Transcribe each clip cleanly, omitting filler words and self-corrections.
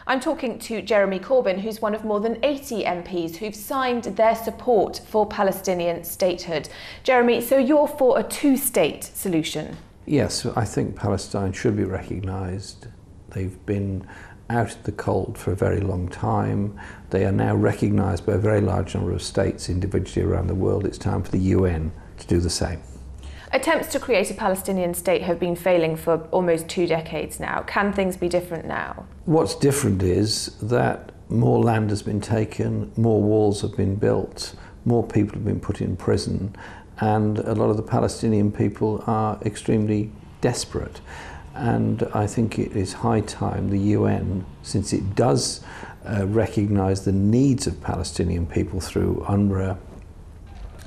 I'm talking to Jeremy Corbyn, who's one of more than 80 MPs who've signed their support for Palestinian statehood. Jeremy, so you're for a two-state solution? Yes, I think Palestine should be recognised. They've been out of the cold for a very long time. They are now recognised by a very large number of states individually around the world. It's time for the UN to do the same. Attempts to create a Palestinian state have been failing for almost 2 decades now. Can things be different now? What's different is that more land has been taken, more walls have been built, more people have been put in prison, and a lot of the Palestinian people are extremely desperate. And I think it is high time the UN, since it does recognise the needs of Palestinian people through UNRWA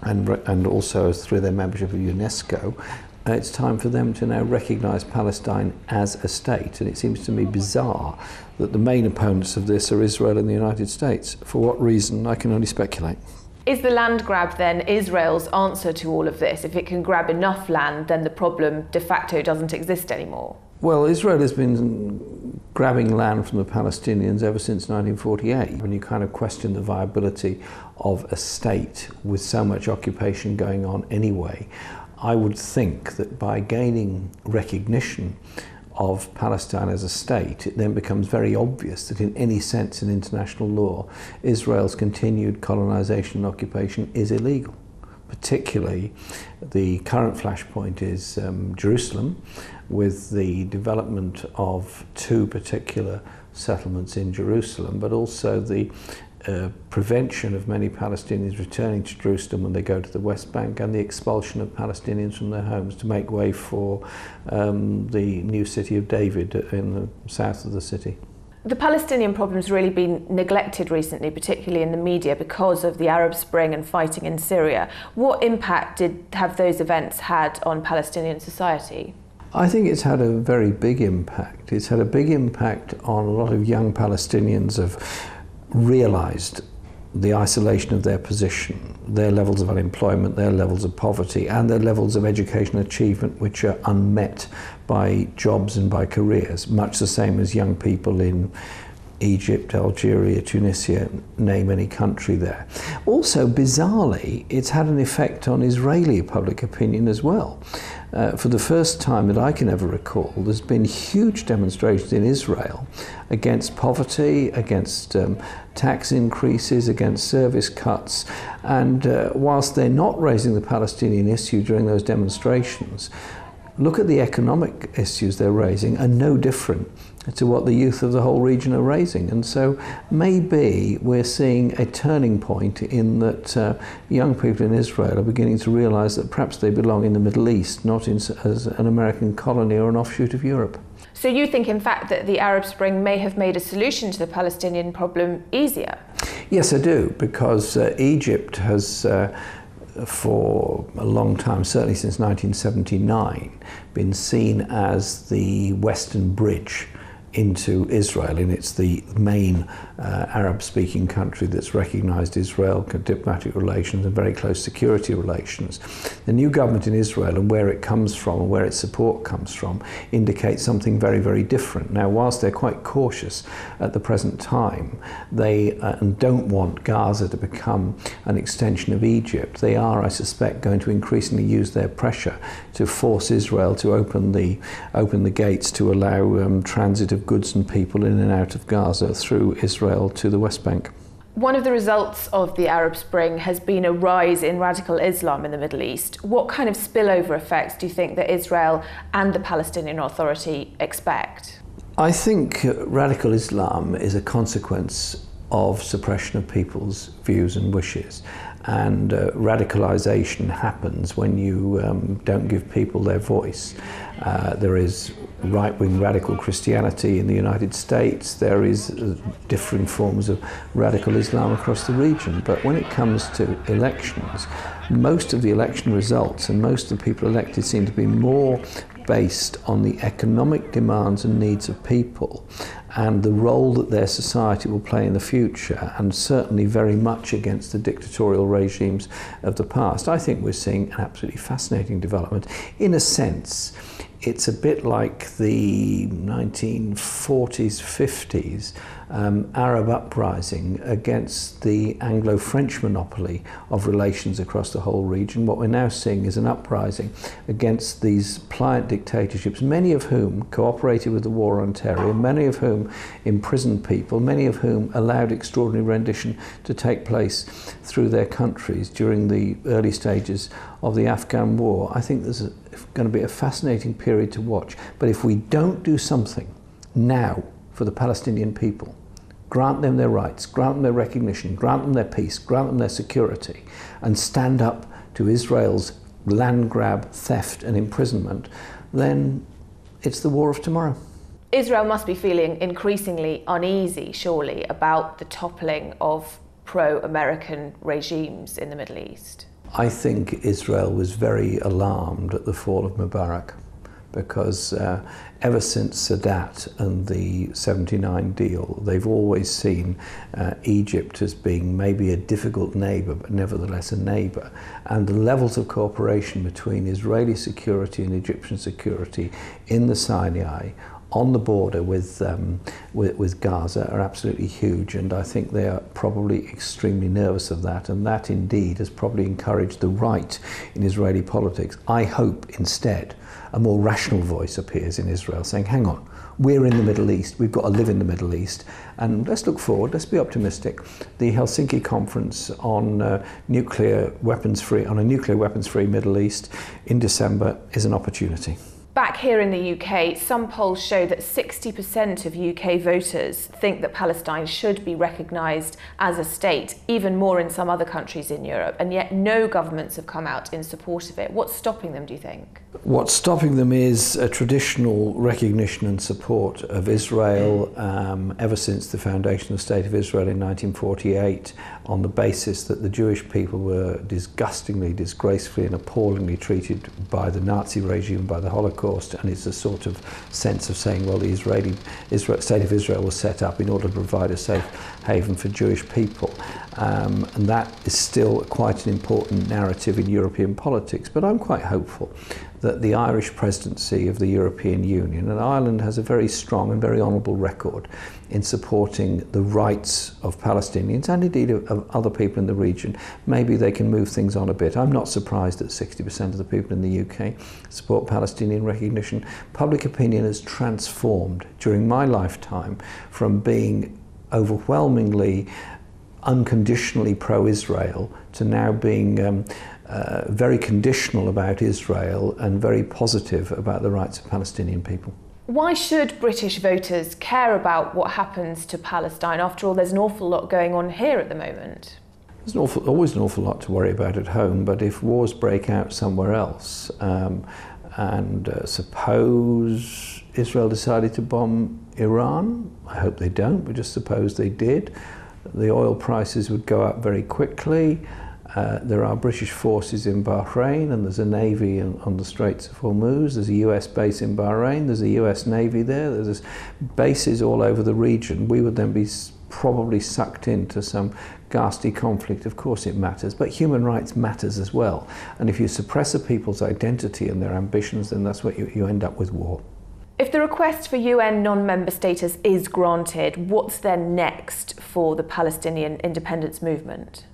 and also through their membership of UNESCO, it's time for them to now recognise Palestine as a state. And it seems to me bizarre that the main opponents of this are Israel and the United States. For what reason, I can only speculate. Is the land grab then Israel's answer to all of this? If it can grab enough land, then the problem de facto doesn't exist anymore? Well, Israel has been grabbing land from the Palestinians ever since 1948. When you kind of question the viability of a state with so much occupation going on anyway, I would think that by gaining recognition of Palestine as a state, it then becomes very obvious that in any sense in international law, Israel's continued colonization and occupation is illegal. Particularly, the current flashpoint is Jerusalem, with the development of 2 particular settlements in Jerusalem, but also the prevention of many Palestinians returning to Jerusalem when they go to the West Bank, and the expulsion of Palestinians from their homes to make way for the new city of David in the south of the city. The Palestinian problem's really been neglected recently, particularly in the media, because of the Arab Spring and fighting in Syria. What impact have those events had on Palestinian society? I think it's had a very big impact. It's had a big impact on a lot of young Palestinians have realised the isolation of their position, their levels of unemployment, their levels of poverty, and their levels of educational achievement which are unmet by jobs and by careers, much the same as young people in Egypt, Algeria, Tunisia, name any country there. Also, bizarrely, it's had an effect on Israeli public opinion as well. For the first time that I can ever recall, there's been huge demonstrations in Israel against poverty, against tax increases, against service cuts, and whilst they're not raising the Palestinian issue during those demonstrations, look at the economic issues they're raising are no different to what the youth of the whole region are raising. And so maybe we're seeing a turning point in that young people in Israel are beginning to realise that perhaps they belong in the Middle East, not as an American colony or an offshoot of Europe. So you think, in fact, that the Arab Spring may have made a solution to the Palestinian problem easier? Yes, I do, because Egypt has for a long time, certainly since 1979, been seen as the Western bridge into Israel, and it's the main Arab-speaking country that's recognised Israel, diplomatic relations and very close security relations. The new government in Israel and where it comes from and where its support comes from indicates something very, very different. Now, whilst they're quite cautious at the present time, they don't want Gaza to become an extension of Egypt. They are, I suspect, going to increasingly use their pressure to force Israel to open the gates to allow transit of goods and people in and out of Gaza through Israel to the West Bank. One of the results of the Arab Spring has been a rise in radical Islam in the Middle East. What kind of spillover effects do you think that Israel and the Palestinian Authority expect? I think radical Islam is a consequence of suppression of people's views and wishes. And radicalisation happens when you don't give people their voice. There is right-wing radical Christianity in the United States. There is differing forms of radical Islam across the region. But when it comes to elections, most of the election results and most of the people elected seem to be more based on the economic demands and needs of people and the role that their society will play in the future, and certainly very much against the dictatorial regimes of the past. I think we're seeing an absolutely fascinating development. In a sense, It's a bit like the 1940s, 50s Arab uprising against the Anglo-French monopoly of relations across the whole region. What we're now seeing is an uprising against these pliant dictatorships, many of whom cooperated with the war on terror, many of whom imprisoned people, many of whom allowed extraordinary rendition to take place through their countries during the early stages of the Afghan war. I think there's going to be a fascinating period to watch. But if we don't do something now for the Palestinian people, grant them their rights, grant them their recognition, grant them their peace, grant them their security, and stand up to Israel's land grab, theft and imprisonment, then it's the war of tomorrow. Israel must be feeling increasingly uneasy, surely, about the toppling of pro-American regimes in the Middle East. I think Israel was very alarmed at the fall of Mubarak, because ever since Sadat and the 79 deal, they've always seen Egypt as being maybe a difficult neighbour, but nevertheless a neighbour. And the levels of cooperation between Israeli security and Egyptian security in the Sinai, on the border with Gaza, are absolutely huge, and I think they are probably extremely nervous of that, and that indeed has probably encouraged the right in Israeli politics. I hope instead a more rational voice appears in Israel saying, hang on, we're in the Middle East, we've got to live in the Middle East, and let's look forward, let's be optimistic. The Helsinki conference on nuclear weapons-free Middle East in December is an opportunity. Back here in the UK, some polls show that 60% of UK voters think that Palestine should be recognised as a state, even more in some other countries in Europe, and yet no governments have come out in support of it. What's stopping them, do you think? What's stopping them is a traditional recognition and support of Israel ever since the foundation of the State of Israel in 1948, on the basis that the Jewish people were disgustingly, disgracefully and appallingly treated by the Nazi regime, by the Holocaust, and it's a sort of sense of saying, well, the State of Israel was set up in order to provide a safe haven for Jewish people. And that is still quite an important narrative in European politics, but I'm quite hopeful that the Irish presidency of the European Union, and Ireland has a very strong and very honourable record in supporting the rights of Palestinians and indeed of other people in the region. Maybe they can move things on a bit. I'm not surprised that 60% of the people in the UK support Palestinian recognition. Public opinion has transformed during my lifetime from being overwhelmingly unconditionally pro-Israel to now being very conditional about Israel and very positive about the rights of Palestinian people. Why should British voters care about what happens to Palestine? After all, there's an awful lot going on here at the moment. There's always an awful lot to worry about at home, but if wars break out somewhere else, suppose Israel decided to bomb Iran, I hope they don't, but just suppose they did, the oil prices would go up very quickly. There are British forces in Bahrain, and there's a navy on the Straits of Hormuz. There's a US base in Bahrain, there's a US navy there, there's bases all over the region. We would then be probably sucked into some ghastly conflict. Of course it matters, but human rights matters as well. And if you suppress a people's identity and their ambitions, then that's what you end up with war. If the request for UN non-member status is granted, what's then next for the Palestinian independence movement?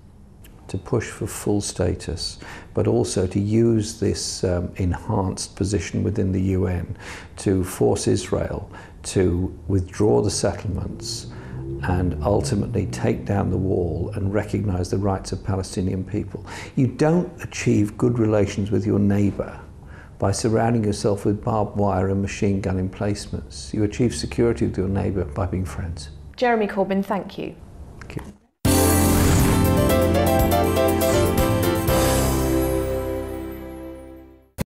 To push for full status, but also to use this enhanced position within the UN to force Israel to withdraw the settlements and ultimately take down the wall and recognise the rights of Palestinian people. You don't achieve good relations with your neighbour by surrounding yourself with barbed wire and machine gun emplacements. You achieve security with your neighbour by being friends. Jeremy Corbyn, thank you.